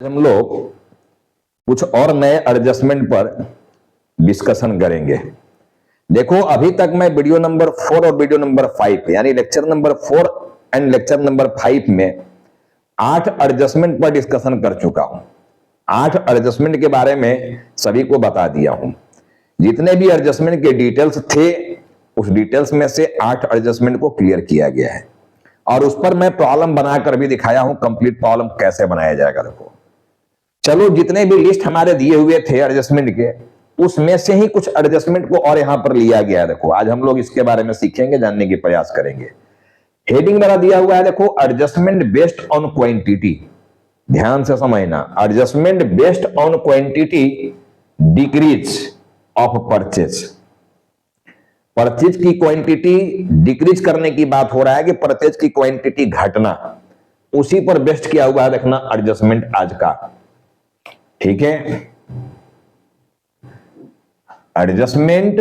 हम लोग कुछ और नए एडजस्टमेंट पर डिस्कशन करेंगे। देखो, अभी तक मैं वीडियो नंबर 4 और वीडियो नंबर 5 यानी lecture number 4 and lecture number 5 में 8 एडजस्टमेंट पर डिस्कशन कर चुका हूं। 8 एडजस्टमेंट के बारे में सभी को बता दिया हूं। जितने भी एडजस्टमेंट के डिटेल्स थे उस डिटेल्स में से 8 एडजस्टमेंट को क्लियर किया गया है और उस पर मैं प्रॉब्लम बनाकर भी दिखाया हूं। कंप्लीट प्रॉब्लम कैसे बनाया जाएगा। देखो, चलो, जितने भी लिस्ट हमारे दिए हुए थे एडजस्टमेंट के, उसमें से ही कुछ एडजस्टमेंट को और यहां पर लिया गया है। देखो, आज हम लोग इसके बारे में सीखेंगे, जानने की प्रयास करेंगे। हेडिंग मेरा दिया हुआ है, देखो, एडजस्टमेंट बेस्ड ऑन क्वांटिटी। ध्यान से समझना, adjustment based on quantity decrease of purchase. Purchase की क्वांटिटी डिक्रीज करने की बात हो रहा है कि परचेज की क्वांटिटी घटना, उसी पर बेस्ड किया हुआ है। देखना एडजस्टमेंट आज का, ठीक है। Adjustment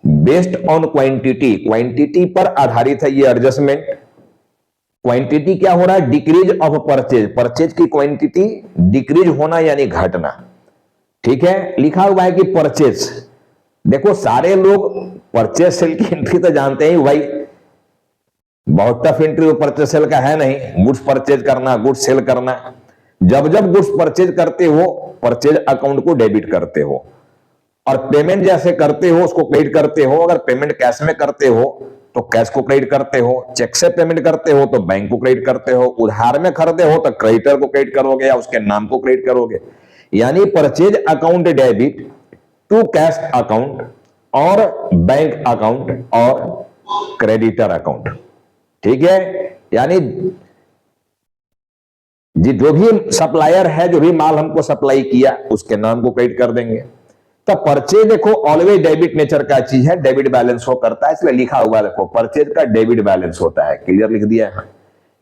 based on quantity, quantity पर आधारित है ये एडजस्टमेंट। क्वांटिटी क्या हो रहा है? डिक्रीज ऑफ परचेज, परचेज की क्वांटिटी डिक्रीज होना यानी घटना, ठीक है। लिखा हुआ है कि परचेज, देखो सारे लोग परचेज सेल की एंट्री तो जानते हैं भाई, बहुत टफ एंट्री परचेज सेल का है नहीं। गुड्स परचेज करना, गुड्स सेल करना। जब जब गुड्स परचेज करते हो परचेज अकाउंट को डेबिट करते हो, और पेमेंट जैसे करते हो उसको क्रेडिट करते हो। अगर पेमेंट कैश में करते हो तो कैश को क्रेडिट करते हो, चेक से पेमेंट करते हो तो बैंक को क्रेडिट करते हो, उधार में खरीदे हो तो क्रेडिटर को क्रेडिट करोगे या उसके नाम को क्रेडिट करोगे। यानी purchase account debit to cash account और बैंक अकाउंट और क्रेडिटर अकाउंट, ठीक है। यानी जो भी सप्लायर है, जो भी माल हमको सप्लाई किया, उसके नाम को क्रेडिट कर देंगे। तो परचेज देखो ऑलवेज डेबिट नेचर का चीज है, डेबिट बैलेंस शो करता है, इसलिए लिखा हुआ देखो परचेज का डेबिट बैलेंस होता है। क्लियर लिख दिया है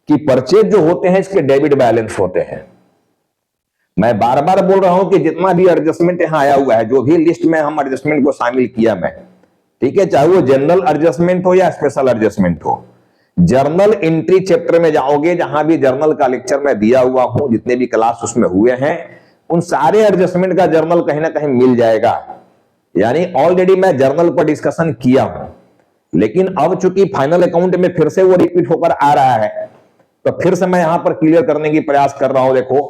कि परचेज जो होते हैं इसके डेबिट बैलेंस होते हैं। मैं बार बार बोल रहा हूं कि जितना भी एडजस्टमेंट यहां आया हुआ है, जो भी लिस्ट में हम एडजस्टमेंट को शामिल किया मैं, ठीक है, चाहे वो जनरल एडजस्टमेंट हो या स्पेशल एडजस्टमेंट हो। जर्नल एंट्री चैप्टर में जाओगे, जहां भी जर्नल का लेक्चर में दिया हुआ हूं, जितने भी क्लास उसमें हुए हैं, उन सारे एडजस्टमेंट का जर्नल कहीं ना कहीं मिल जाएगा। यानी ऑलरेडी मैं जर्नल पर डिस्कशन किया हूं, लेकिन अब चूंकि फाइनल अकाउंट में फिर से वो रिपीट होकर आ रहा है, तो फिर से मैं यहां पर क्लियर करने की प्रयास कर रहा हूं। देखो,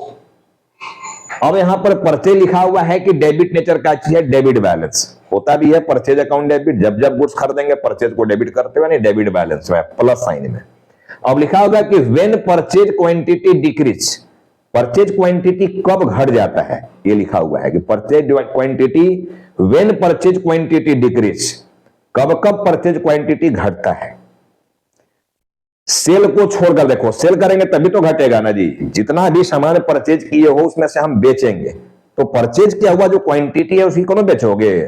अब यहां पर परचेज लिखा हुआ है कि डेबिट नेचर का चीज है, डेबिट बैलेंस होता भी है परचेज अकाउंट डेबिट। जब जब गुड्स खरीदेंगे परचेज को डेबिट करते हुए, डेबिट बैलेंस में प्लस साइन में। अब लिखा होगा कि when purchase quantity decrease, purchase quantity कब घट जाता है, ये लिखा हुआ है कि purchase quantity, when purchase quantity decrease, कब कब परचेज क्वांटिटी घटता है। सेल को छोड़कर, देखो सेल करेंगे तभी तो घटेगा ना जी। जितना भी सामान परचेज किए हो उसमें से हम बेचेंगे, तो परचेज किया हुआ जो क्वांटिटी है उसी को ना बेचोगे,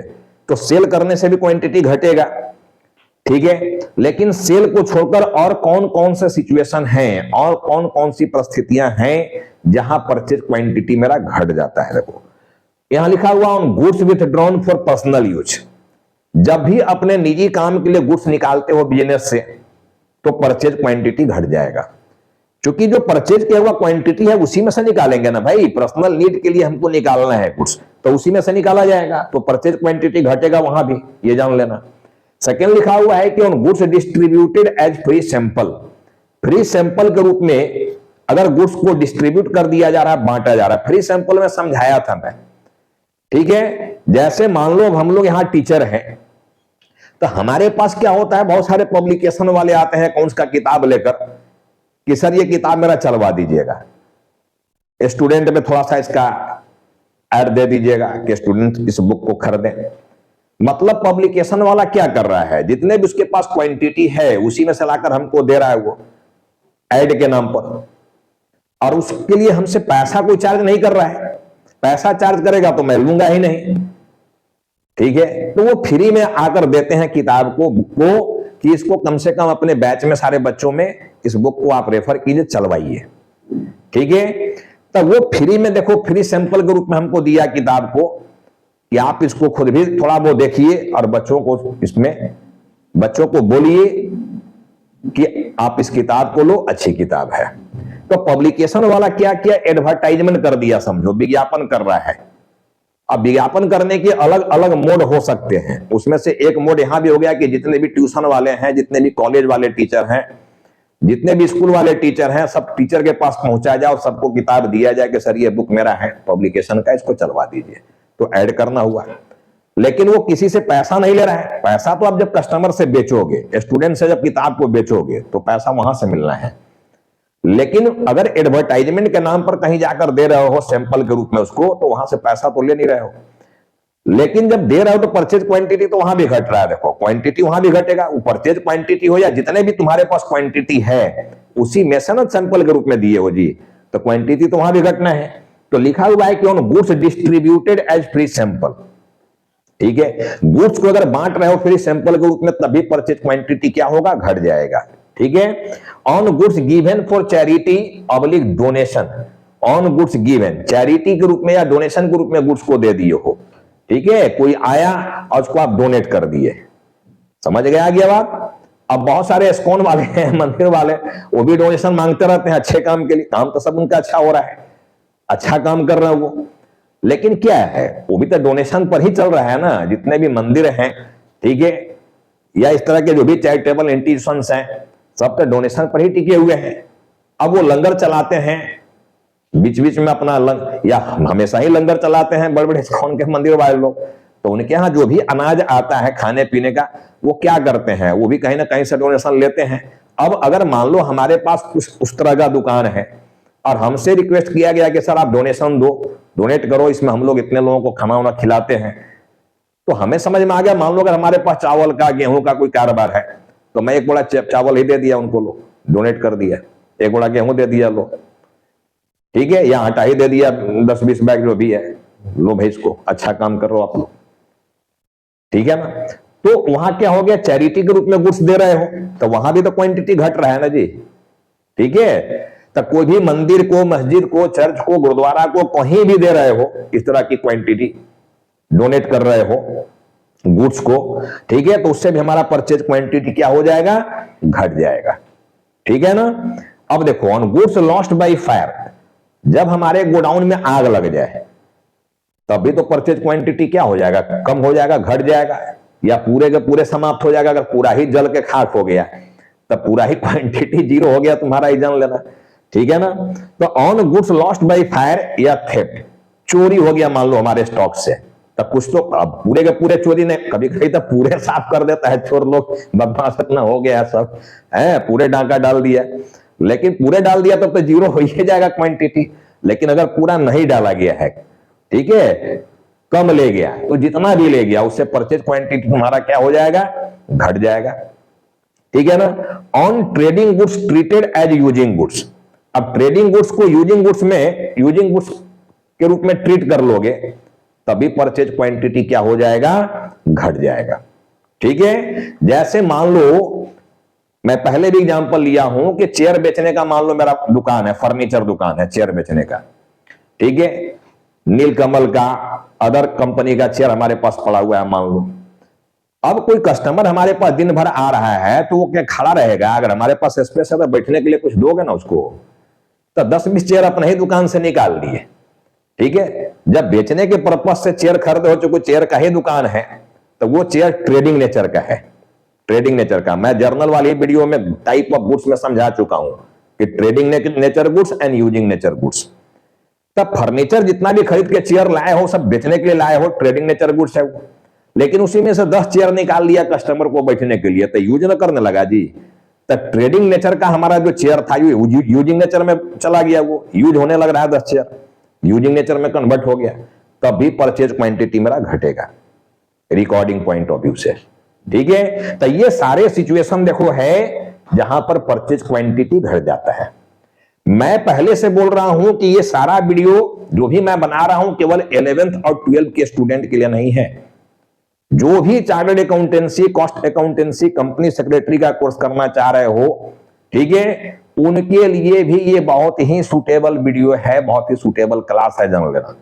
तो सेल करने से भी क्वांटिटी घटेगा, ठीक है। लेकिन सेल को छोड़कर और कौन कौन से सिचुएशन हैं और कौन कौन सी परिस्थितियां हैं जहां परचेज क्वांटिटी मेरा घट जाता है। देखो यहां लिखा हुआ on goods withdrawn for personal use. जब भी अपने निजी काम के लिए गुड्स निकालते हो बिजनेस से, तो परचेज क्वांटिटी घट जाएगा। क्योंकि जो परचेज किया हुआ क्वांटिटी है उसी में से निकालेंगे ना भाई। पर्सनल नीड के लिए हमको निकालना है कुछ, तो उसी में से निकाला जाएगा, तो परचेज क्वांटिटी घटेगा वहां भी, ये जान लेना। सेकेंड लिखा हुआ है कि on goods distributed as free sample, free sample के रूप में अगर गुड्स को डिस्ट्रीब्यूट कर दिया जा रहा है, बांटा जा रहा है। फ्री सैंपल में समझाया था मैं, ठीक है। जैसे मान लो हम लोग यहां टीचर हैं, तो हमारे पास क्या होता है, बहुत सारे पब्लिकेशन वाले आते हैं अकाउंट्स का किताब लेकर कि सर ये किताब मेरा चलवा दीजिएगा, स्टूडेंट में थोड़ा सा इसका ऐड दे दीजिएगा कि स्टूडेंट इस बुक को खरीदें। मतलब पब्लिकेशन वाला क्या कर रहा है, जितने भी उसके पास क्वांटिटी है उसी में से लाकर हमको दे रहा है वो ऐड के नाम पर, और उसके लिए हमसे पैसा कोई चार्ज नहीं कर रहा है। पैसा चार्ज करेगा तो मैं लूंगा ही नहीं, ठीक है। तो वो फ्री में आकर देते हैं किताब को, बुक को, कि इसको कम से कम अपने बैच में सारे बच्चों में इस बुक को आप रेफर कीजिए, चलवाइए, ठीक है। तब वो फ्री में, देखो फ्री सैंपल के रूप में हमको दिया किताब को कि आप इसको खुद भी थोड़ा वो देखिए और बच्चों को इसमें, बच्चों को बोलिए कि आप इस किताब को लो, अच्छी किताब है। तो पब्लिकेशन वाला क्या किया, एडवर्टाइजमेंट कर दिया, समझो विज्ञापन कर रहा है। अब विज्ञापन करने के अलग अलग मोड हो सकते हैं, उसमें से एक मोड यहां भी हो गया कि जितने भी ट्यूशन वाले हैं, जितने भी कॉलेज वाले टीचर हैं, जितने भी स्कूल वाले टीचर हैं, सब टीचर के पास पहुंचाया जाए और सबको किताब दिया जाए कि सर ये बुक मेरा है पब्लिकेशन का, इसको चलवा दीजिए। तो ऐड करना हुआ, लेकिन वो किसी से पैसा नहीं ले रहा है। पैसा तो आप जब कस्टमर से बेचोगे, स्टूडेंट से जब किताब को बेचोगे तो पैसा वहां से मिलना है। लेकिन अगर एडवर्टाइजमेंट के नाम पर कहीं जाकर दे रहे हो सैंपल के रूप में उसको, तो वहां से पैसा तो ले नहीं रहे हो। लेकिन जब दे रहे हो तो परचेज क्वांटिटी तो वहां भी घट रहा है। देखो क्वांटिटी वहां भी घटेगा, वो परचेज क्वांटिटी हो या जितने भी तुम्हारे पास क्वांटिटी है उसी में से ना सैंपल के रूप में दिए हो जी, तो क्वांटिटी तो वहां भी घटना है। तो लिखा हुआ है कि on goods distributed as free sample, ठीक है, गुड्स को अगर बांट रहे हो फ्री सैंपल के रूप में तभी परचेज क्वांटिटी क्या होगा, घट जाएगा। ठीक है, on goods given for charity oblique donation, on goods given charity के रूप में या डोनेशन के रूप में गुड्स को दे दिए हो, ठीक है, कोई आया और उसको आप डोनेट कर दिए, समझ गए आ गया बात। अब बहुत सारे एस्कॉन वाले हैं, मंदिर वाले, वो भी डोनेशन मांगते रहते हैं अच्छे काम के लिए, काम तो सब उनका अच्छा हो रहा है, अच्छा काम कर रहे हैं वो, लेकिन क्या है वो भी तो डोनेशन पर ही चल रहा है ना। जितने भी मंदिर हैं, ठीक है, या इस तरह के जो भी चैरिटेबल इंस्टीट्यूशंस हैं, सब तो डोनेशन पर ही टिके हुए हैं। अब वो लंगर चलाते हैं बीच बीच में अपना या हमेशा ही लंगर चलाते हैं बड़े बड़े इस्कॉन के मंदिर वाले लोग, तो उनके यहाँ जो भी अनाज आता है खाने पीने का, वो क्या करते हैं, वो भी कहीं ना कहीं से डोनेशन लेते हैं। अब अगर मान लो हमारे पास उस तरह का दुकान है और हमसे रिक्वेस्ट किया गया कि सर आप डोनेशन दो, डोनेट करो, इसमें हम लोग इतने लोगों को खाना वाना खिलाते हैं, तो हमें समझ में आ गया, मान लो अगर हमारे पास चावल का गेहूं का कोई कारोबार है, तो मैं एक बोरा चावल ही दे दिया उनको, लो डोनेट कर दिया, एक बोरा गेहूं दे दिया, लो ठीक है, या आटा ही दे दिया 10-20 बैग जो भी है, लो भाई इसको अच्छा काम कर रहे हो आप लोग, ठीक है ना। तो वहां क्या हो गया, चैरिटी के रूप में गुड्स दे रहे हो, तो वहां भी तो क्वांटिटी घट रहा है ना जी, ठीक है। तो कोई भी मंदिर को, मस्जिद को, चर्च को, गुरुद्वारा को कहीं भी दे रहे हो इस तरह की क्वांटिटी, डोनेट कर रहे हो गुड्स को, ठीक है, तो उससे भी हमारा परचेज क्वांटिटी क्या हो जाएगा, घट जाएगा, ठीक है ना। अब देखो, on goods lost by fire, जब हमारे गोडाउन में आग लग जाए तभी तो परचेज क्वांटिटी क्या हो जाएगा, कम हो जाएगा, घट जाएगा, या पूरे के पूरे समाप्त हो जाएगा। अगर पूरा ही जल के खाक हो गया तब पूरा ही क्वांटिटी जीरो हो गया, तुम्हारा ही जान लेना, ठीक है ना। तो on goods lost by fire या थेफ्ट, चोरी हो गया मान लो हमारे स्टॉक से, तब कुछ तो अब पूरे के पूरे चोरी ने, कभी कभी तो पूरे साफ कर देता है चोर लोग, बदमाश इतना हो गया सब है, पूरे डाका डाल दिया, लेकिन पूरे डाल दिया तब तो जीरो हो ही जाएगा क्वांटिटी। लेकिन अगर पूरा नहीं डाला गया है, ठीक है, कम ले गया, तो जितना भी ले गया उससे परचेज क्वांटिटी तुम्हारा क्या हो जाएगा, घट जाएगा, ठीक है ना। On trading goods treated as using goods, अब ट्रेडिंग गुड्स को यूजिंग गुड्स में, यूजिंग गुड्स के रूप में ट्रीट कर लोगे तभी परचेज क्वांटिटी क्या हो जाएगा, घट जाएगा, ठीक है। जैसे मान लो मैं पहले भी एग्जांपल लिया हूं कि चेयर बेचने का, मान लो मेरा दुकान है, फर्नीचर दुकान है चेयर बेचने का, ठीक है, नीलकमल का, अदर कंपनी का चेयर हमारे पास पड़ा हुआ है मान लो। अब कोई कस्टमर हमारे पास दिन भर आ रहा है तो वो क्या खड़ा रहेगा, अगर हमारे पास स्पेस है तो बैठने के लिए कुछ दोगे ना उसको, तो 10-20 चेयर अपने ही दुकान से निकाल लिए, ठीक है। जब बेचने के पर्पज से चेयर खरीदे हो, चूंकि चेयर का ही दुकान है, तो वो चेयर ट्रेडिंग नेचर का है, ट्रेडिंग नेचर का। मैं जर्नल वाली वीडियो में टाइप ऑफ गुड्स में समझा चुका हूं कि trading nature goods and using nature goods. तब फर्नीचर जितना भी खरीद के चेयर लाए हो, सब बेचने के लिए लाए हो, ट्रेडिंग नेचर गुड्स है वो, लेकिन उसी में से 10 चेयर निकाल लिया कस्टमर को बैठने के लिए, तो यूज न करने लगा जी। तो ट्रेडिंग नेचर का हमारा जो चेयर था यूजिंग नेचर में चला गया, वो यूज होने लग रहा है, 10 चेयर यूजिंग नेचर में कन्वर्ट हो गया, तब भी परचेज क्वांटिटी मेरा घटेगा रिकॉर्डिंग पॉइंट ऑफ व्यू से, ठीक है। तो ये सारे सिचुएशन देखो है जहां पर परचेज क्वांटिटी घट जाता है। मैं पहले से बोल रहा हूं कि ये सारा वीडियो जो भी मैं बना रहा हूं केवल 11th और 12th के स्टूडेंट के लिए नहीं है। जो भी chartered accountancy, cost accountancy, company secretary का कोर्स करना चाह रहे हो, ठीक है, उनके लिए भी ये बहुत ही सुटेबल वीडियो है, बहुत ही सुटेबल क्लास है, जान लेना,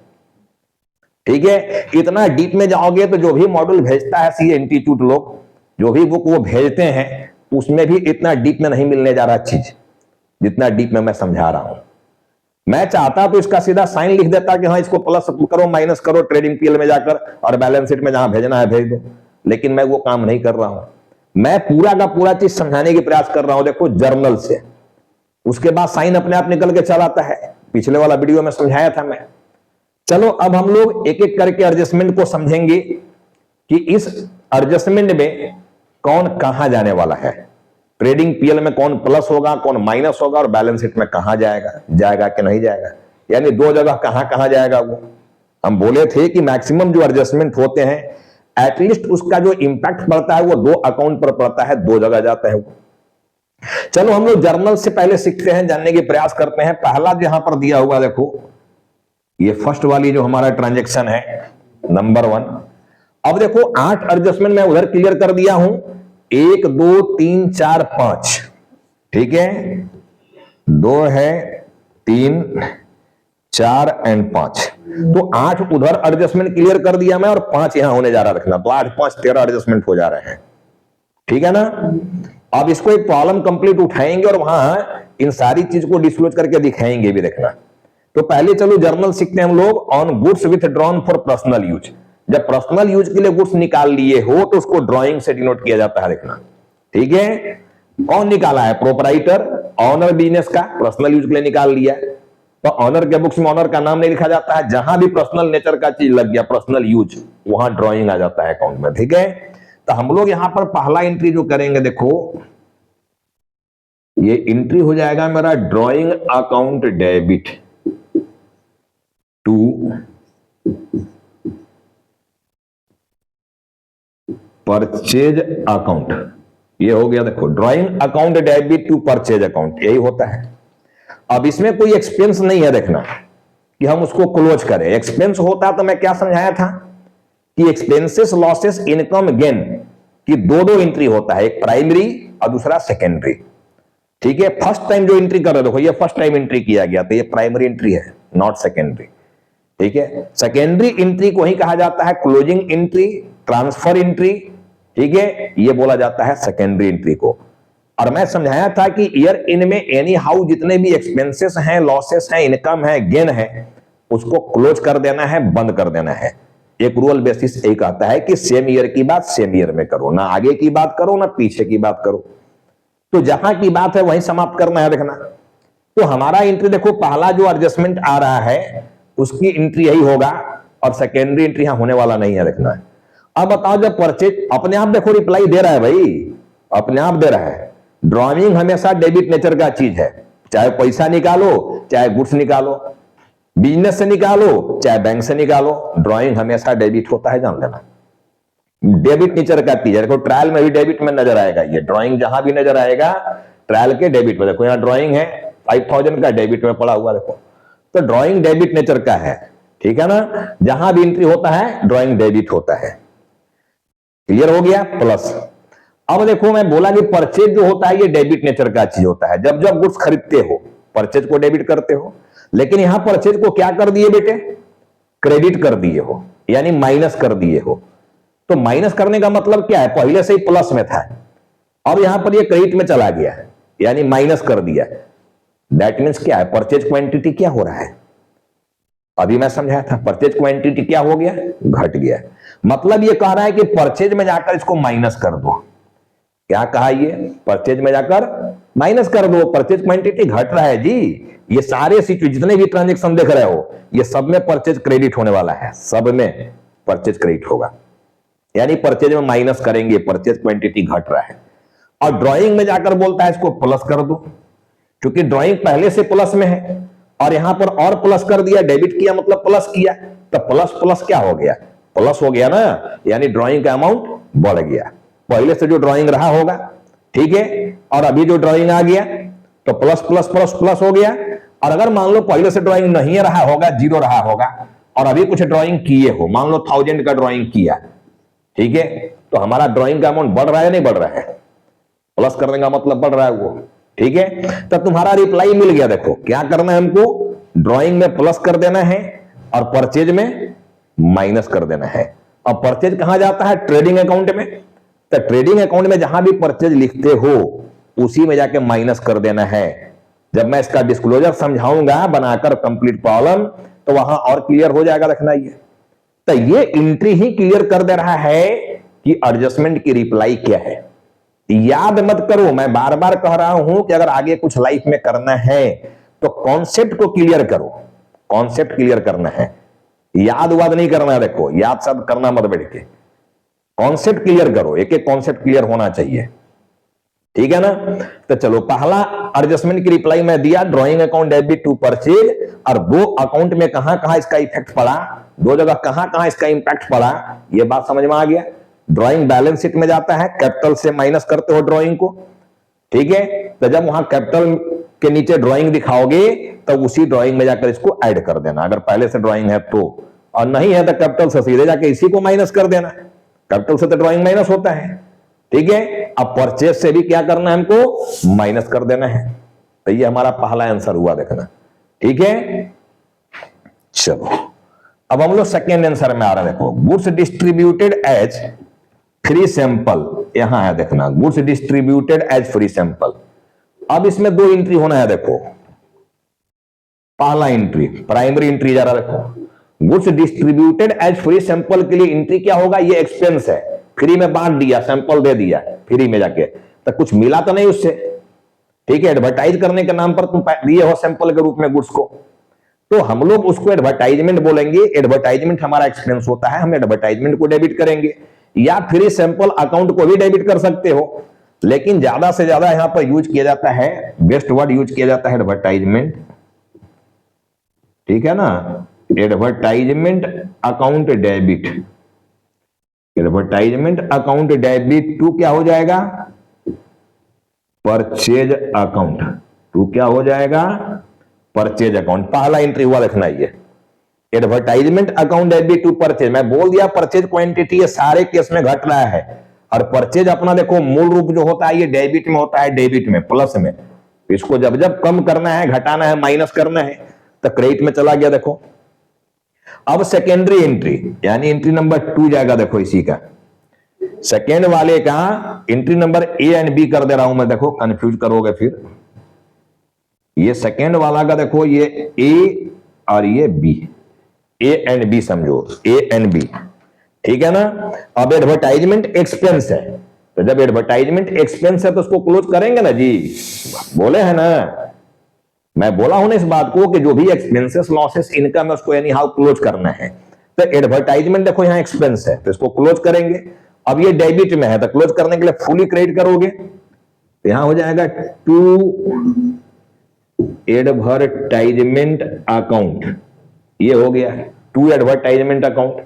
ठीक है। इतना डीप में जाओगे तो जो भी मॉड्यूल भेजता है सीए इंस्टीट्यूट लोग, जो भी बुक वो भेजते हैं, उसमें भी इतना डीप में नहीं मिलने जा रहा चीज जितना डीप में मैं समझा रहा हूं। मैं चाहता तो इसका सीधा साइन लिख देता कि हाँ इसको प्लस करो माइनस करो ट्रेडिंग पीएल में जाकर और बैलेंस शीट में जहां भेजना है भेज दो, लेकिन मैं वो काम नहीं कर रहा हूं। मैं पूरा का पूरा चीज समझाने की प्रयास कर रहा हूं। देखो जर्नल से, उसके बाद साइन अपने आप निकल के चला आता है, पिछले वाला वीडियो में समझाया था मैं। चलो अब हम लोग एक एक करके एडजस्टमेंट को समझेंगे कि इस एडजस्टमेंट में कौन कहां जाने वाला है। ट्रेडिंग पीएल में कौन प्लस होगा कौन माइनस होगा और बैलेंस शीट में कहां जाएगा कि नहीं जाएगा, यानी दो जगह कहां कहां जाएगा। वो हम बोले थे कि मैक्सिमम जो एडजस्टमेंट होते हैं एटलीस्ट उसका जो इंपैक्ट पड़ता है वो दो अकाउंट पर पड़ता है, दो जगह जाता है वो। चलो हम लोग जर्नल से पहले सीखते हैं, जानने की प्रयास करते हैं। पहला यहां पर दिया हुआ देखो, ये फर्स्ट वाली जो हमारा ट्रांजैक्शन है नंबर 1। अब देखो 8 एडजस्टमेंट मैं उधर क्लियर कर दिया हूं, 1 2 3 4 5, ठीक है, 2 है 3 4 एंड 5, तो 8 उधर एडजस्टमेंट क्लियर कर दिया मैं और 5 यहां होने जा रहा रखना, तो 8 5 13 एडजस्टमेंट हो जा रहे हैं, ठीक है ना। अब इसको एक प्रॉब्लम कंप्लीट उठाएंगे और वहां इन सारी चीज को डिस्क्लोज करके दिखाएंगे भी, देखना। तो पहले चलो जर्नल सीखते हैं हम लोग। On goods with drawn for personal use, जब पर्सनल यूज के लिए गुड्स निकाल लिए हो तो उसको ड्राइंग से डिनोट किया जाता है, देखना, ठीक है। कौन निकाला है? प्रोपराइटर, ऑनर बिजनेस का पर्सनल यूज के लिए निकाल लिया, तो ऑनर के बुक्स में ऑनर का नाम नहीं लिखा जाता है। जहां भी पर्सनल नेचर का चीज लग गया पर्सनल यूज, वहां ड्राइंग आ जाता है अकाउंट में, ठीक है। तो हम लोग यहां पर पहला एंट्री जो करेंगे, देखो ये एंट्री हो जाएगा मेरा drawing account debit to purchase account, ये हो गया। देखो drawing account debit to purchase account, यही होता है। अब इसमें कोई एक्सपेंस नहीं है, देखना, कि हम उसको क्लोज करें। एक्सपेंस होता तो मैं क्या समझाया था कि एक्सपेंसेस लॉसेस इनकम गेन की दो एंट्री होता है, एक प्राइमरी और दूसरा सेकेंडरी, ठीक है। फर्स्ट टाइम जो एंट्री कर रहे हो, देखो ये फर्स्ट टाइम एंट्री किया गया तो ये प्राइमरी एंट्री है, नॉट सेकेंडरी, ठीक है। सेकेंडरी एंट्री को ही कहा जाता है क्लोजिंग एंट्री, ट्रांसफर एंट्री, ठीक है, ये बोला जाता है सेकेंडरी एंट्री को। और मैं समझाया था कि ईयर इन में एनी हाउ जितने भी एक्सपेंसेस हैं, लॉसेस हैं, इनकम है, गेन है, उसको क्लोज कर देना है, बंद कर देना है। एक रूल बेसिस एक आता है कि सेम ईयर की बात सेम ईयर में करो, ना आगे की बात करो ना पीछे की बात करो, तो जहां की बात है वहीं समाप्त करना है, देखना। तो हमारा एंट्री देखो, पहला जो एडजस्टमेंट आ रहा है उसकी एंट्री यही होगा और सेकेंडरी एंट्री यहां होने वाला नहीं है, देखना है। अब बताओ, जब परचेज अपने आप देखो रिप्लाई दे रहा है भाई, अपने आप दे रहा है। ड्राइंग हमेशा डेबिट नेचर का चीज है, चाहे पैसा निकालो चाहे गुड्स निकालो, बिजनेस से निकालो चाहे बैंक से निकालो, ड्राइंग हमेशा डेबिट होता है, जान लेना। डेबिट नेचर का चीज है। देखो ट्रायल में भी डेबिट में नजर आएगा, ये ड्राइंग जहां भी नजर आएगा ट्रायल के डेबिट में। देखो यहां ड्राइंग है 5000 का, डेबिट में पड़ा हुआ, देखो, तो ड्राइंग डेबिट नेचर का है, ठीक है ना। जहां भी एंट्री होता है ड्राइंग डेबिट होता है, क्लियर हो गया। प्लस अब देखो मैं बोला कि परचेज जो होता है ये डेबिट नेचर का चीज होता है। जब जब गुड्स खरीदते हो परचेज को डेबिट करते हो, लेकिन यहां परचेज को क्या कर दिए बेटे? क्रेडिट कर दिए हो, यानी माइनस कर दिए हो। तो माइनस करने का मतलब क्या है? पहले से ही प्लस में था, अब यहां पर ये क्रेडिट में चला गया, यानी माइनस कर दिया। दैट मीन्स क्या है? परचेज क्वांटिटी क्या हो रहा है? अभी मैं समझाया था, परचेज क्वांटिटी क्या हो गया? घट गया। मतलब ये कह रहा है कि परचेज में जाकर इसको माइनस कर दो। क्या कहा? ये परचेज में जाकर माइनस कर दो, परचेज क्वांटिटी घट रहा है जी। ये सारे जितने भी ट्रांजेक्शन देख रहे हो ये सब में परचेज क्रेडिट होने वाला है, सब में परचेज क्रेडिट होगा, यानी परचेज में माइनस करेंगे, परचेज क्वांटिटी घट रहा है। और ड्राइंग में जाकर बोलता है इसको प्लस कर दो, क्योंकि ड्राइंग पहले से प्लस में है और यहां पर और प्लस कर दिया, डेबिट किया मतलब प्लस किया, तो प्लस प्लस क्या हो गया? प्लस हो गया ना, यानी ड्राइंग का अमाउंट बढ़ गया। पहले से जो ड्राइंग रहा होगा, ठीक है, और अभी जो ड्राइंग आ गया तो प्लस प्लस प्लस प्लस हो गया। और अगर मान लो पहले से ड्राइंग नहीं रहा होगा, जीरो रहा होगा, और अभी कुछ ड्राइंग किए हो, मान लो 1000 का ड्राइंग किया, ठीक है, तो हमारा ड्राइंग का अमाउंट बढ़ रहा है नहीं बढ़ रहा है? प्लस करने का मतलब बढ़ रहा है वो, ठीक है। तो तुम्हारा रिप्लाई मिल गया। देखो क्या करना है हमको, ड्राइंग में प्लस कर देना है और परचेज में माइनस कर देना है। अब परचेज कहां जाता है? ट्रेडिंग अकाउंट में। तो ट्रेडिंग अकाउंट में जहां भी परचेज लिखते हो उसी में जाके माइनस कर देना है, जब मैं इसका डिस्क्लोजर समझाऊंगा बनाकर कंप्लीट प्रॉब्लम, तो वहां और क्लियर हो जाएगा, देखना ये। तो ये एंट्री ही क्लियर कर दे रहा है कि एडजस्टमेंट की रिप्लाई क्या है। याद मत करो, मैं बार बार कह रहा हूं कि अगर आगे कुछ लाइफ में करना है तो कॉन्सेप्ट को क्लियर करो, कॉन्सेप्ट क्लियर करना है, याद वाद नहीं करना है। देखो याद सब करना मत बैठ के, कॉन्सेप्ट क्लियर करो, एक एक कॉन्सेप्ट क्लियर होना चाहिए, ठीक है ना। तो चलो पहला एडजस्टमेंट की रिप्लाई में दिया, drawing account debit to purchase, और दो अकाउंट में कहां कहां इसका इफेक्ट पड़ा, दो जगह कहां कहां इसका इंपैक्ट पड़ा, ये बात समझ में आ गया। ड्रॉइंग बैलेंस शीट में जाता है, कैपिटल से माइनस करते हो ड्रॉइंग को, ठीक है। तो जब वहां कैपिटल के नीचे ड्रॉइंग दिखाओगे तो उसी ड्रॉइंग में जाकर इसको ऐड कर देना, अगर पहले से ड्रॉइंग है तो, और नहीं है तो कैपिटल से सीधे जाके इसी को माइनस कर देना, कैपिटल से तो ड्रॉइंग माइनस होता है, ठीक है। अब परचेज से भी क्या करना है, हमको माइनस कर देना है। तो ये हमारा पहला आंसर हुआ, देखना, ठीक है। चलो अब हम लोग सेकेंड आंसर में आ रहे हैं, देखो goods distributed as free sample, यहां है देखना, goods distributed as free sample. अब इसमें दो एंट्री होना है, देखो पहला एंट्री प्राइमरी एंट्री जा रहा है, देखो goods distributed as free sample के लिए एंट्री क्या होगा, ये एक्सपेंस है, फ्री में बांट दिया, सैंपल दे दिया फ्री में जाके, तो कुछ मिला तो नहीं उससे, ठीक है। एडवर्टाइज करने के नाम पर तुम दिए हो सैंपल के रूप में गुड्स को, तो हम लोग उसको एडवर्टाइजमेंट बोलेंगे। एडवर्टाइजमेंट हमारा एक्सपेंस होता है, हम एडवर्टाइजमेंट को डेबिट करेंगे, या फ्री सैंपल अकाउंट को भी डेबिट कर सकते हो, लेकिन ज्यादा से ज्यादा यहां पर यूज किया जाता है, बेस्ट वर्ड यूज किया जाता है एडवर्टाइजमेंट, ठीक है ना। Advertisement account debit, advertisement account debit to क्या हो जाएगा, परचेज अकाउंट, टू क्या हो जाएगा, परचेज अकाउंट। पहला एंट्री हुआ, लिखना ये advertisement account debit to purchase. मैं बोल दिया परचेज क्वांटिटी ये सारे केस में घट रहा है, और परचेज अपना देखो मूल रूप जो होता है ये डेबिट में होता है, डेबिट में प्लस में, इसको जब जब कम करना है, घटाना है, माइनस करना है, तो क्रेडिट में चला गया। देखो अब सेकेंडरी एंट्री यानी एंट्री नंबर 2 जाएगा, देखो इसी का सेकेंड वाले का entry number A and B कर दे रहा हूं मैं, देखो कंफ्यूज करोगे फिर। ये सेकेंड वाला का देखो ये ए और ये बी, ए एंड बी समझो, ए एंड बी, ठीक है ना। अब एडवर्टाइजमेंट एक्सपेंस है, तो जब एडवर्टाइजमेंट एक्सपेंस है तो उसको क्लोज करेंगे ना जी, बोले है ना, मैं बोला हूं ना इस बात को कि जो भी एक्सपेंसेस लॉसेस इनकम है उसको एनी हाउ क्लोज करना है। तो एडवर्टाइजमेंट देखो यहां एक्सपेंस है तो इसको क्लोज करेंगे। अब ये डेबिट में है तो क्लोज करने के लिए फुली क्रेडिट करोगे, तो यहां हो जाएगा टू एडवर्टाइजमेंट अकाउंट, ये हो गया टू एडवर्टाइजमेंट अकाउंट।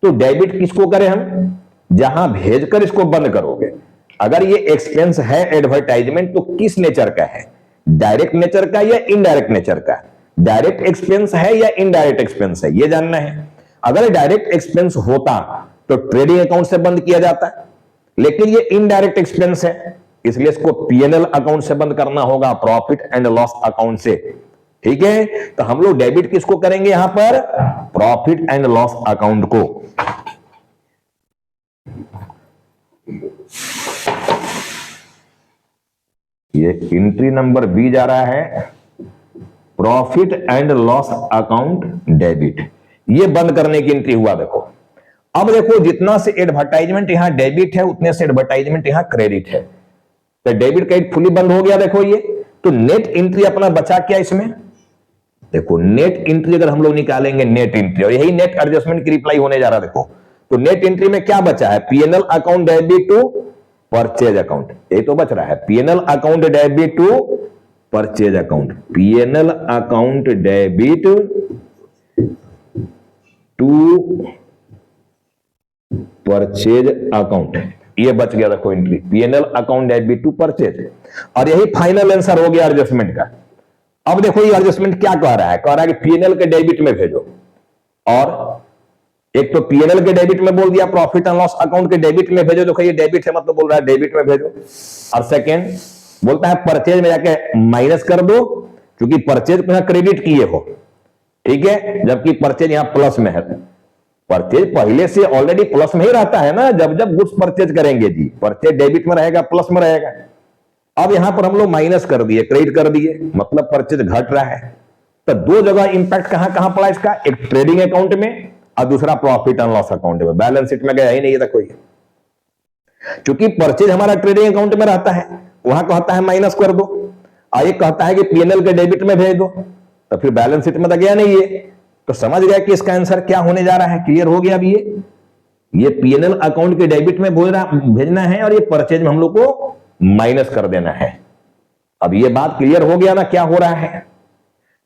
तो डेबिट किसको करें हम, जहां भेजकर इसको बंद करोगे। अगर ये एक्सपेंस है एडवर्टाइजमेंट तो किस नेचर का है, डायरेक्ट नेचर का या इनडायरेक्ट नेचर का, डायरेक्ट एक्सपेंस है या इनडायरेक्ट एक्सपेंस है, ये जानना है। अगर डायरेक्ट एक्सपेंस होता तो ट्रेडिंग अकाउंट से बंद किया जाता, लेकिन ये इनडायरेक्ट एक्सपेंस है, इसलिए इसको पीएनएल अकाउंट से बंद करना होगा, प्रॉफिट एंड लॉस अकाउंट से, ठीक है। तो हम लोग डेबिट किसको करेंगे यहां पर, प्रॉफिट एंड लॉस अकाउंट को। ये एंट्री नंबर बी जा रहा है, profit and loss account debit, ये बंद करने की एंट्री हुआ। देखो अब देखो जितना से एडवर्टाइजमेंट यहां डेबिट है उतने से एडवर्टाइजमेंट यहां क्रेडिट है, तो डेबिट क्रेडिट फुली बंद हो गया। देखो ये तो नेट एंट्री अपना बचा क्या इसमें, देखो नेट एंट्री अगर हम लोग निकालेंगे नेट एंट्री, और यही नेट एडजस्टमेंट की रिप्लाई होने जा रहा है। देखो तो नेट एंट्री में क्या बचा है, PNL account debit to purchase account, ये तो बच रहा है PNL account debit to purchase account, PNL account debit to purchase account, ये बच गया। देखो entry PNL account debit to purchase, और यही फाइनल आंसर हो गया एडजस्टमेंट का। अब देखो ये एडजस्टमेंट क्या कह रहा है, कह रहा है कि पीएनएल के डेबिट में भेजो, और एक तो पीएनएल के डेबिट में बोल दिया, प्रॉफिट एंड लॉस अकाउंट के डेबिट में भेजो, देखो ये डेबिट है मतलब बोल रहा है डेबिट में भेजो। और सेकेंड बोलता है परचेज में जाके माइनस कर दो, क्योंकि परचेज को यहां क्रेडिट किए हो, ठीक है, जबकि परचेज यहां प्लस में है। परचेज पहले से ऑलरेडी प्लस में ही रहता है ना, जब जब गुड्स परचेज करेंगे जी, परचेज डेबिट में रहेगा, प्लस में रहेगा, अब यहां पर हम लोग माइनस कर दिए, क्रेडिट कर दिए, मतलब परचेज घट रहा है। तो दो जगह इंपैक्ट कहां कहां पड़ा इसका, एक ट्रेडिंग अकाउंट में और दूसरा प्रॉफिट एंड लॉस अकाउंट में। बैलेंस शीट में गया ही नहीं ये कोई, क्योंकि परचेज हमारा ट्रेडिंग अकाउंट में रहता है, वहां कहता है माइनस कर दो, और ये कहता है कि पीएनएल के डेबिट में भेज दो, तो फिर बैलेंस शीट में तो गया नहीं है। तो समझ गया कि इसका आंसर क्या होने जा रहा है, क्लियर हो गया। अब ये पीएनएल अकाउंट के डेबिट में भेजना है और ये परचेज में हम लोग को माइनस कर देना है। अब ये बात क्लियर हो गया ना क्या हो रहा है।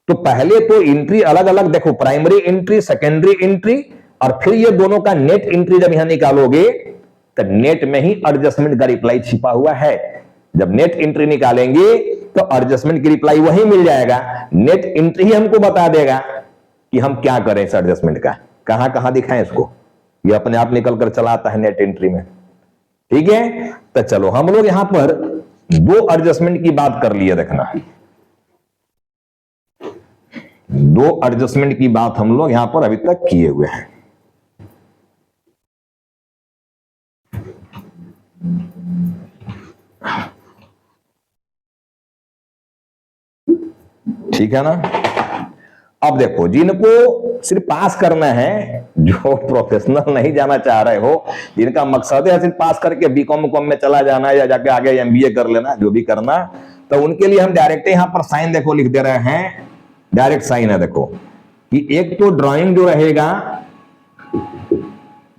तो पहले तो एंट्री अलग अलग देखो, प्राइमरी एंट्री, सेकेंडरी एंट्री, और फिर ये दोनों का नेट एंट्री जब यहां निकालोगे तो नेट में ही एडजस्टमेंट का रिप्लाई छिपा हुआ है। जब नेट एंट्री निकालेंगे तो एडजस्टमेंट की रिप्लाई वही मिल जाएगा। नेट एंट्री ही हमको बता देगा कि हम क्या करें इस एडजस्टमेंट का, कहां कहां दिखाएं इसको, ये अपने आप निकल कर चला आता है नेट एंट्री में। ठीक है, तो चलो हम लोग यहां पर दो एडजस्टमेंट की बात कर लिए, देखना दो एडजस्टमेंट की बात हम लोग यहां पर अभी तक किए हुए हैं। ठीक है ना। अब देखो, जिनको सिर्फ पास करना है, जो प्रोफेशनल नहीं जाना चाह रहे हो, जिनका मकसद है सिर्फ पास करके बीकॉम में चला जाना या जाके आगे एमबीए कर लेना, जो भी करना, तो उनके लिए हम डायरेक्ट यहां पर साइन देखो लिख दे रहे हैं। डायरेक्ट साइन है देखो कि एक तो ड्राइंग जो रहेगा,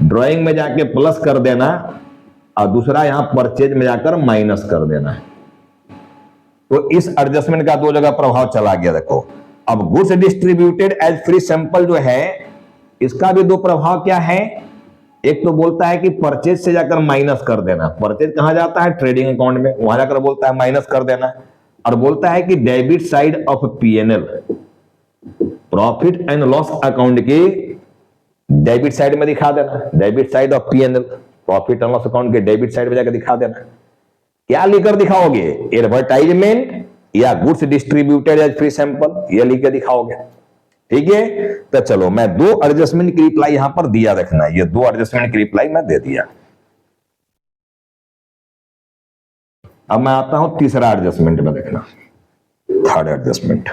ड्राइंग में जाके प्लस कर देना, और दूसरा यहां परचेज में जाकर माइनस कर देना। तो इस एडजस्टमेंट का दो जगह प्रभाव चला गया। देखो अब goods distributed as free sample जो है, इसका भी दो प्रभाव क्या है। एक तो बोलता है कि परचेज से जाकर माइनस कर देना, परचेज कहां जाता है, ट्रेडिंग अकाउंट में, वहां जाकर बोलता है माइनस कर देना। और बोलता है कि debit side of PNL, profit and loss account के डेबिट साइड में दिखा देना, debit side of PNL, profit and loss account के डेबिट साइड में जाकर दिखा देना। क्या लिखकर दिखाओगे, एडवर्टाइजमेंट या goods distributed as free sample, ये लिख के दिखाओगे। ठीक है, तो चलो मैं दो एडजस्टमेंट की रिप्लाई यहां पर दिया, देखना ये दो एडजस्टमेंट की रिप्लाई मैं दे दिया। अब मैं आता हूं तीसरा एडजस्टमेंट में, देखना थर्ड एडजस्टमेंट।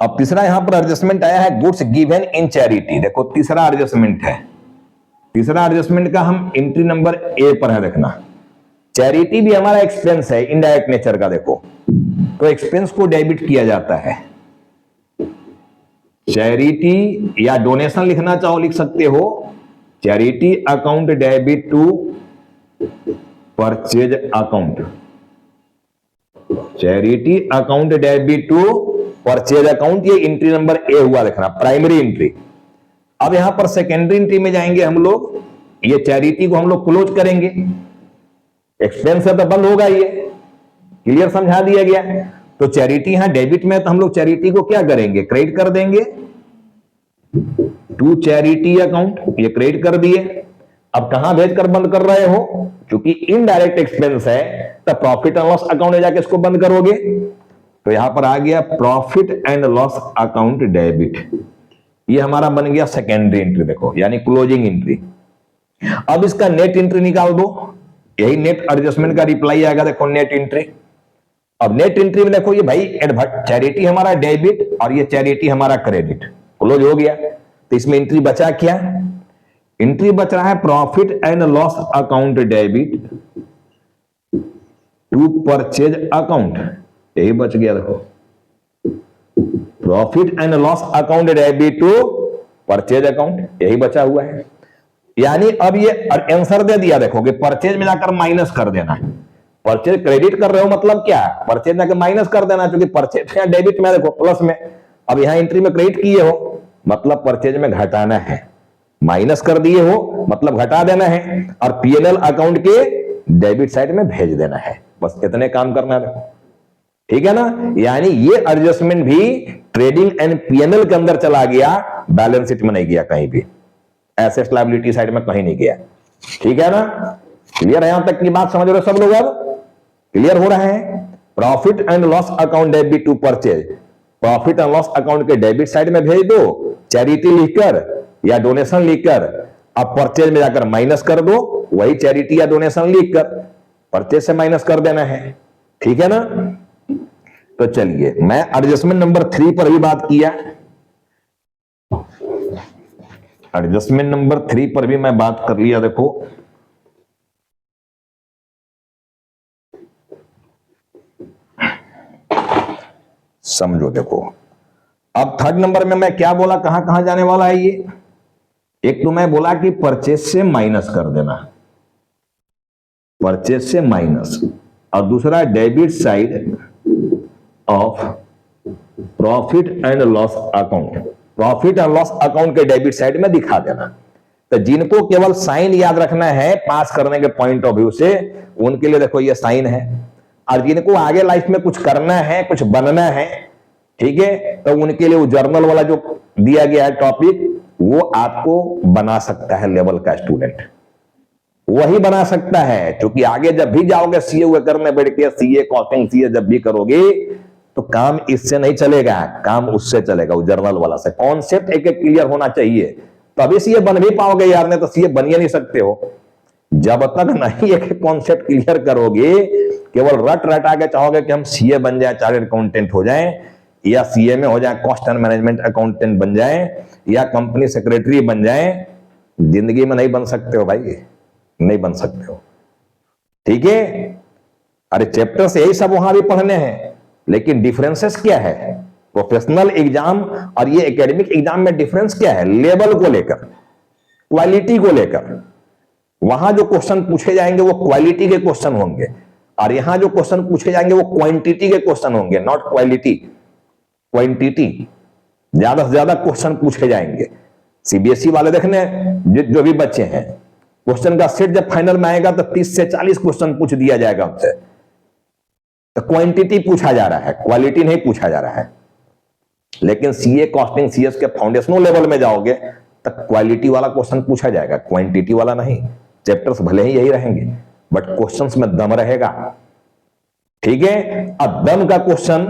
अब तीसरा यहां पर एडजस्टमेंट आया है, गुड्स गिवन इन चैरिटी। देखो तीसरा एडजस्टमेंट है, तीसरा एडजस्टमेंट का हम एंट्री नंबर ए पर है, देखना चैरिटी भी हमारा एक्सपेंस है, इनडायरेक्ट नेचर का। देखो तो एक्सपेंस को डेबिट किया जाता है, चैरिटी या डोनेशन लिखना चाहो लिख सकते हो, charity account debit to purchase account, charity account debit to purchase account, ये एंट्री नंबर ए हुआ, देखना प्राइमरी एंट्री। अब यहां पर सेकेंडरी एंट्री में जाएंगे हम लोग, ये चैरिटी को हम लोग क्लोज करेंगे, एक्सपेंस है तो बंद होगा, ये क्लियर समझा दिया गया। तो चैरिटी यहां डेबिट में, तो हम लोग चैरिटी को क्या करेंगे, क्रेडिट कर देंगे टू चैरिटी अकाउंट, ये क्रेडिट कर दिए। अब कहां भेजकर बंद कर रहे हो, क्योंकि इनडायरेक्ट एक्सपेंस है, तो प्रॉफिट एंड लॉस अकाउंट में जाके इसको बंद करोगे। तो यहां पर आ गया profit and loss account debit, ये हमारा बन गया सेकेंडरी एंट्री, देखो यानी क्लोजिंग एंट्री। अब इसका नेट एंट्री निकाल दो, यही नेट एडजस्टमेंट का रिप्लाई आएगा, देखो नेट एंट्री। अब नेट एंट्री में देखो ये भाई चैरिटी हमारा डेबिट और ये चैरिटी हमारा क्रेडिट, क्लोज हो गया। तो इसमें एंट्री बचा क्या, एंट्री बच रहा है profit and loss account debit to purchase account, यही बच गया। देखो profit and loss account debit to purchase account, यही बचा हुआ है। यानी अब ये आंसर दे दिया, देखो कि परचेज में जाकर माइनस कर देना है। परचेज क्रेडिट कर रहे हो मतलब क्या, परचेज में जाकर माइनस कर देना, क्योंकि परचेज यहाँ डेबिट में देखो प्लस में, अब यहां एंट्री में क्रेडिट किए हो मतलब परचेज में घटाना है, माइनस कर दिए हो मतलब घटा देना है, और पीएनएल अकाउंट के डेबिट साइड में भेज देना है, बस इतने काम करना है। देखो ठीक है ना, यानी ये एडजस्टमेंट भी ट्रेडिंग एंड पीएनएल के अंदर चला गया, बैलेंस शीट में नहीं गया कहीं भी, एसेट्स लायबिलिटी साइड में कहीं नहीं गया। ठीक है ना, क्लियर है यहां तक की बात, समझ रहे हो सब लोग, अब क्लियर हो रहा है। Profit and loss account debit to purchase, profit and loss account के डेबिट साइड में भेज दो चैरिटी लिखकर या डोनेशन लिखकर, अब परचेज में जाकर माइनस कर दो, वही चैरिटी या डोनेशन लिख कर परचेज से माइनस कर देना है, ठीक है ना। तो चलिए मैं एडजस्टमेंट नंबर 3 पर भी बात किया, एडजस्टमेंट नंबर 3 पर भी मैं बात कर लिया। देखो समझो, देखो अब थर्ड नंबर में मैं क्या बोला, कहां कहां जाने वाला है ये। एक तो मैं बोला कि परचेज से माइनस कर देना, परचेज से माइनस, और दूसरा debit side of profit and loss account, profit and loss account के डेबिट साइड में दिखा देना। तो जिनको केवल साइन याद रखना है पास करने के पॉइंट ऑफ व्यू से, उनके लिए देखो ये साइन है, और जिनको आगे लाइफ में कुछ करना है, कुछ बनना है, ठीक है, तो उनके लिए वो जर्नल वाला जो दिया गया है टॉपिक, वो आपको बना सकता है लेवल का स्टूडेंट, वही बना सकता है। क्योंकि आगे जब भी जाओगे सीए हुए करने बैठ के, सीए कॉस्टिंग सीए जब भी करोगे, तो काम इससे नहीं चलेगा, काम उससे चलेगा, वो जर्नल वाला से। कॉन्सेप्ट एक एक क्लियर होना चाहिए, तभी सीए बन भी पाओगे यार, नहीं तो सीए बन ही नहीं सकते हो। जब तक नहीं एक कॉन्सेप्ट क्लियर करोगे, केवल रट रटा के चाहोगे कि हम सीए बन जाए, चार्टर्ड अकाउंटेंट हो जाए, या सीए में हो जाए कॉस्ट एंड मैनेजमेंट अकाउंटेंट बन जाए, या कंपनी सेक्रेटरी बन जाए, जिंदगी में नहीं बन सकते हो भाई, नहीं बन सकते हो, ठीक है। अरे चैप्टर से यही सब वहां भी पढ़ने हैं, लेकिन डिफरेंसेस क्या है प्रोफेशनल एग्जाम और ये एकेडमिक एग्जाम में? डिफरेंस क्या है? लेवल को लेकर, क्वालिटी को लेकर। वहां जो क्वेश्चन पूछे जाएंगे वो क्वालिटी के क्वेश्चन होंगे, और यहां जो क्वेश्चन पूछे जाएंगे वो क्वांटिटी के क्वेश्चन होंगे, नॉट क्वालिटी, क्वांटिटी। ज्यादा से ज्यादा क्वेश्चन पूछे जाएंगे। सीबीएसई वाले देखने जो भी बच्चे हैं, क्वेश्चन का सेट जब फाइनल में आएगा तो 30 से 40 क्वेश्चन पूछ दिया जाएगा उनसे। तो क्वांटिटी पूछा जा रहा है, क्वालिटी नहीं पूछा जा रहा है। लेकिन सीए कॉस्टिंग सीएस के फाउंडेशनल लेवल में जाओगे तो क्वालिटी वाला क्वेश्चन पूछा जाएगा, क्वांटिटी वाला नहीं। चैप्टर्स भले ही यही रहेंगे, बट क्वेश्चंस में दम रहेगा, ठीक है। अब दम का क्वेश्चन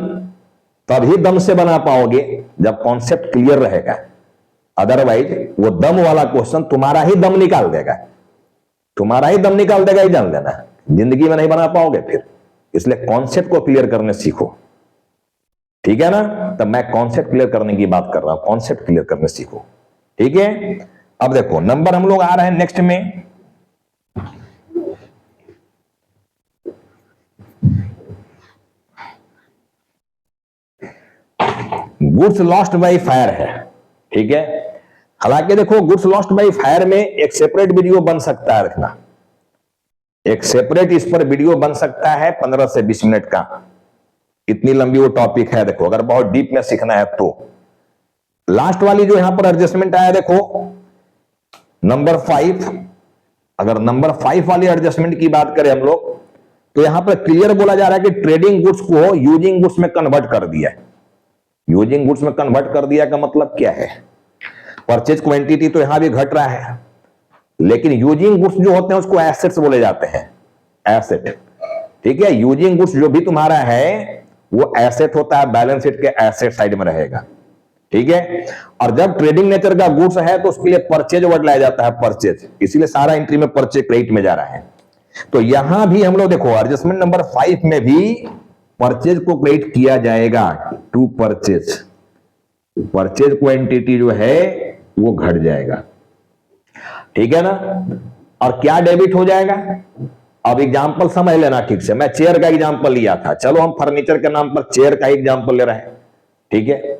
तभी दम से बना पाओगे जब कॉन्सेप्ट क्लियर रहेगा, अदरवाइज वो दम वाला क्वेश्चन तुम्हारा ही दम निकाल देगा, तुम्हारा ही दम निकाल देगा, ही जान लेना, जिंदगी में नहीं बना पाओगे फिर। इसलिए कॉन्सेप्ट को क्लियर करने सीखो, ठीक है ना। तब मैं कॉन्सेप्ट क्लियर करने की बात कर रहा हूं, कॉन्सेप्ट क्लियर करने सीखो, ठीक है। अब देखो नंबर हम लोग आ रहे हैं नेक्स्ट में, गुड्स लॉस्ट बाय फायर है, ठीक है। हालांकि देखो गुड्स लॉस्ट बाय फायर में एक सेपरेट वीडियो बन सकता है, रखना एक सेपरेट इस पर वीडियो बन सकता है 15 से 20 मिनट का, इतनी लंबी वो टॉपिक है। देखो अगर बहुत डीप में सीखना है तो लास्ट वाली जो यहां पर एडजस्टमेंट आया, देखो नंबर 5, अगर नंबर 5 वाली एडजस्टमेंट की बात करें हम लोग, तो यहां पर क्लियर बोला जा रहा है कि ट्रेडिंग गुड्स को यूजिंग गुड्स में कन्वर्ट कर दिया। यूजिंग गुड्स में कन्वर्ट कर दिया का मतलब क्या है? परचेज क्वांटिटी तो यहां भी घट रहा है, लेकिन यूजिंग गुड्स जो होते हैं उसको एसेट्स बोले जाते हैं, एसेट, ठीक है। यूजिंग गुड्स जो भी तुम्हारा है वो एसेट होता है, बैलेंस शीट के एसेट साइड में रहेगा, ठीक है। और जब ट्रेडिंग नेचर का गुड्स है तो उसके लिए परचेज वर्ड लाया जाता है, परचेज, इसीलिए सारा एंट्री में परचेज क्रेडिट में जा रहा है। तो यहां भी हम लोग देखो एडजस्टमेंट नंबर 5 में भी परचेज को क्रेडिट किया जाएगा टू परचेज, परचेज क्वांटिटी जो है वो घट जाएगा, ठीक है ना। और क्या डेबिट हो जाएगा? अब एग्जांपल समझ लेना ठीक से, मैं चेयर का एग्जांपल लिया था, चलो हम फर्नीचर के नाम पर चेयर का एग्जांपल ले रहे हैं, ठीक है।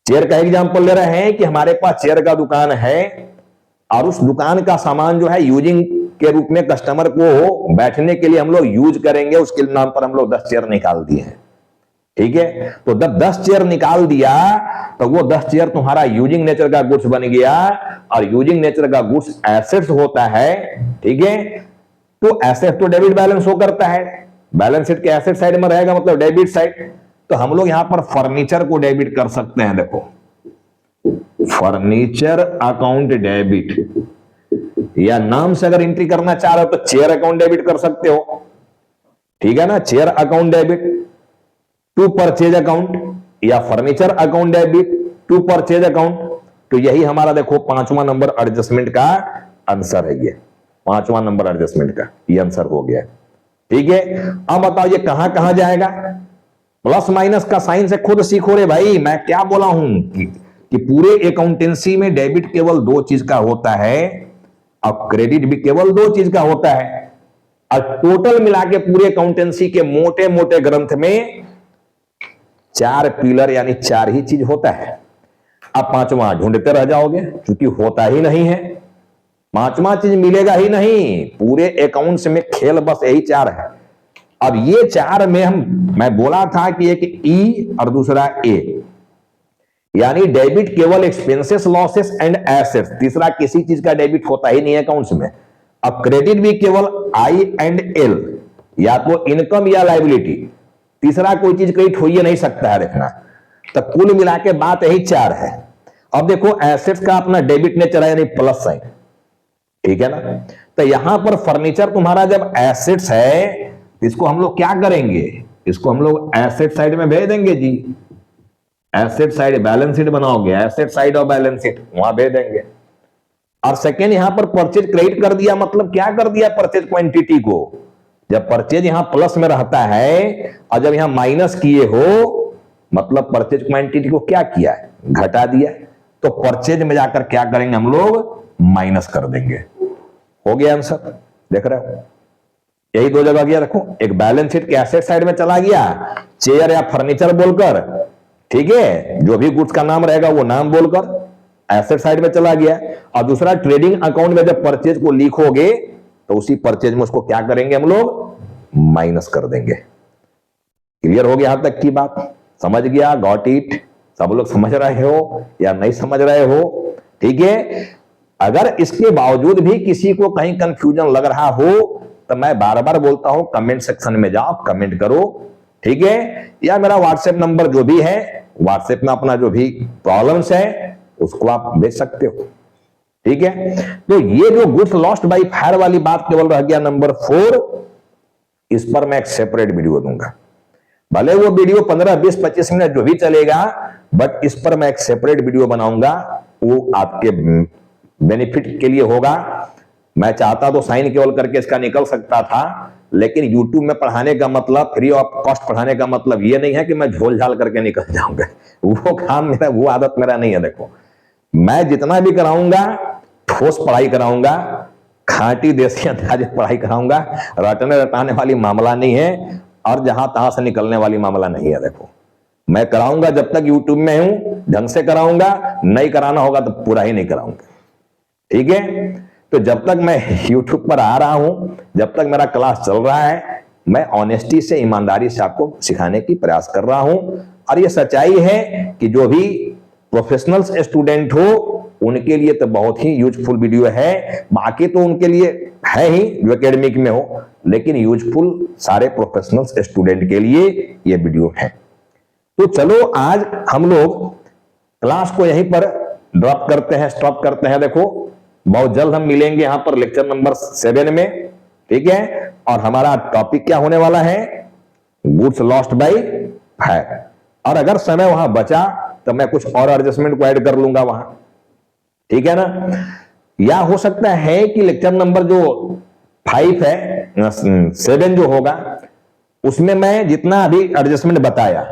चेयर का एग्जांपल ले रहे हैं कि हमारे पास चेयर का दुकान है और उस दुकान का सामान जो है यूजिंग के रूप में कस्टमर को बैठने के लिए हम लोग यूज करेंगे, उसके नाम पर हम लोग 10 चेयर निकाल दिए हैं, ठीक है। तो जब 10 चेयर निकाल दिया तो वो 10 चेयर तुम्हारा यूजिंग नेचर का गुड्स बन गया, और यूजिंग नेचर का गुड्स एसेट्स होता है, ठीक है। तो एसेट तो डेबिट बैलेंस हो करता है, बैलेंस शीट के एसेट साइड में रहेगा, मतलब डेबिट साइड। तो हम लोग यहां पर फर्नीचर को डेबिट कर सकते हैं, देखो फर्नीचर अकाउंट डेबिट, या नाम से अगर एंट्री करना चाह रहे हो तो चेयर अकाउंट डेबिट कर सकते हो, ठीक है ना। Chair account debit to purchase account, या furniture account debit to purchase account, तो यही हमारा देखो 5वां नंबर एडजस्टमेंट का आंसर है। ये 5वां नंबर एडजस्टमेंट का ये आंसर हो गया। ठीक है, अब बताओ ये कहां कहां जाएगा? प्लस माइनस का साइन से खुद सीखो रे भाई। मैं क्या बोला हूं कि पूरे अकाउंटेंसी में डेबिट केवल 2 चीज का होता है और क्रेडिट भी केवल 2 चीज का होता है। और टोटल मिला के पूरे अकाउंटेंसी के मोटे मोटे ग्रंथ में 4 पिलर यानी 4 ही चीज होता है। अब 5वां ढूंढते रह जाओगे क्योंकि होता ही नहीं है। 5वां चीज मिलेगा ही नहीं। पूरे अकाउंट्स में खेल बस यही 4 है। अब ये 4 में मैं बोला था कि एक ई और दूसरा ए, यानी डेबिट केवल एक्सपेंसेस, लॉसेस एंड एसेट्स। तीसरा किसी चीज का डेबिट होता ही नहीं है अकाउंट्स में। अब क्रेडिट भी केवल आई एंड एल, या तो इनकम या लाइबिलिटी। तीसरा कोई चीज क्रेडिट हो ही नहीं सकता है, देखना। तो कुल मिला के बात यही 4 है। अब देखो एसेट्स का अपना डेबिट नेचर है यानी प्लस साइन, ठीक है ना। तो यहां पर फर्नीचर तुम्हारा जब एसेट्स है, इसको हम लोग क्या करेंगे? इसको हम लोग एसेट साइड में भेज देंगे जी। एसेट साइड बैलेंस शीट बनाओगे, एसेट साइड और बैलेंस शीट वहां भेज देंगे। और सेकेंड यहां पर परचेज क्रेडिट कर दिया, मतलब क्या कर दिया? परचेज क्वांटिटी को। जब परचेज यहां प्लस में रहता है और जब यहां माइनस किए हो, मतलब परचेज क्वांटिटी को क्या किया है? घटा दिया। तो परचेज में जाकर क्या करेंगे हम लोग? माइनस कर देंगे। हो गया आंसर, देख रहे हो? यही 2 जगह गया। देखो, एक बैलेंस शीट के एसेट साइड में चला गया चेयर या फर्नीचर बोलकर, ठीक है, जो भी गुड्स का नाम रहेगा वो नाम बोलकर एसेट साइड में चला गया। और दूसरा ट्रेडिंग अकाउंट में जब परचेज को लिखोगे तो उसी परचेज में उसको क्या करेंगे हम लोग? माइनस कर देंगे। क्लियर हो गया यहां तक की बात? समझ गया? Got it? सब लोग समझ रहे हो या नहीं समझ रहे हो? ठीक है, अगर इसके बावजूद भी किसी को कहीं कंफ्यूजन लग रहा हो तो मैं बार बार बोलता हूं कमेंट सेक्शन में जाओ, कमेंट करो, ठीक है। या मेरा व्हाट्सएप नंबर जो भी है, व्हाट्सएप में अपना जो भी प्रॉब्लम्स है उसको आप भेज सकते हो, ठीक है। तो ये जो गुड्स लॉस्ट बाय फायर वाली बात केवल रह गया नंबर 4। इस पर मैं एक सेपरेट वीडियो दूंगा। भले वो वीडियो 15, 20, 25 मिनट जो भी चलेगा, बट इस पर मैं एक सेपरेट वीडियो बनाऊंगा। वो आपके बेनिफिट के लिए होगा। मैं चाहता तो साइन केवल करके इसका निकल सकता था, लेकिन YouTube में पढ़ाने का मतलब, फ्री ऑफ कॉस्ट पढ़ाने का मतलब ये नहीं है कि मैं झोल झाल करके निकल जाऊंगा। वो काम मेरा, वो आदत मेरा नहीं है। देखो, मैं जितना भी कराऊंगा ठोस पढ़ाई कराऊंगा, खांटी देसी अंदाज पढ़ाई कराऊंगा। रटने रटाने वाली मामला नहीं है और जहां तहां से निकलने वाली मामला नहीं है। देखो, मैं कराऊंगा जब तक YouTube में हूं ढंग से कराऊंगा, नहीं कराना होगा तो पूरा ही नहीं कराऊंगा, ठीक है। तो जब तक मैं YouTube पर आ रहा हूं, जब तक मेरा क्लास चल रहा है, मैं ऑनेस्टी से, ईमानदारी से आपको सिखाने की प्रयास कर रहा हूं। और ये सच्चाई है कि जो भी प्रोफेशनल्स स्टूडेंट हो उनके लिए तो बहुत ही यूजफुल वीडियो है। बाकी तो उनके लिए है ही जो एकेडमिक में हो, लेकिन यूजफुल सारे प्रोफेशनल्स स्टूडेंट के लिए ये वीडियो है। तो चलो आज हम लोग क्लास को यहीं पर ड्रॉप करते हैं, स्टॉप करते हैं। देखो, बहुत जल्द हम मिलेंगे यहां पर लेक्चर नंबर 7 में, ठीक है। और हमारा टॉपिक क्या होने वाला है? Goods lost by fire. और अगर समय वहां बचा तो मैं कुछ और एडजस्टमेंट को ऐड कर लूंगा वहां, ठीक है ना। या हो सकता है कि लेक्चर नंबर जो 5 है, 7 जो होगा, उसमें मैं जितना अभी एडजस्टमेंट बताया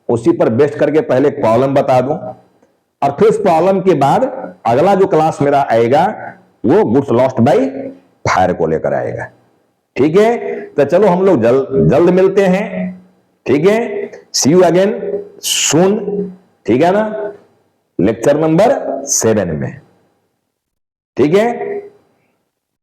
उसी पर बेस्ट करके पहले एक प्रॉब्लम बता दूं, और फिर उस प्रॉब्लम के बाद अगला जो क्लास मेरा आएगा वो गुड्स लॉस्ट बाय फायर को लेकर आएगा, ठीक है। तो चलो हम लोग जल्द मिलते हैं, ठीक है। सी यू अगेन सून, ठीक है ना, लेक्चर नंबर 7 में, ठीक है।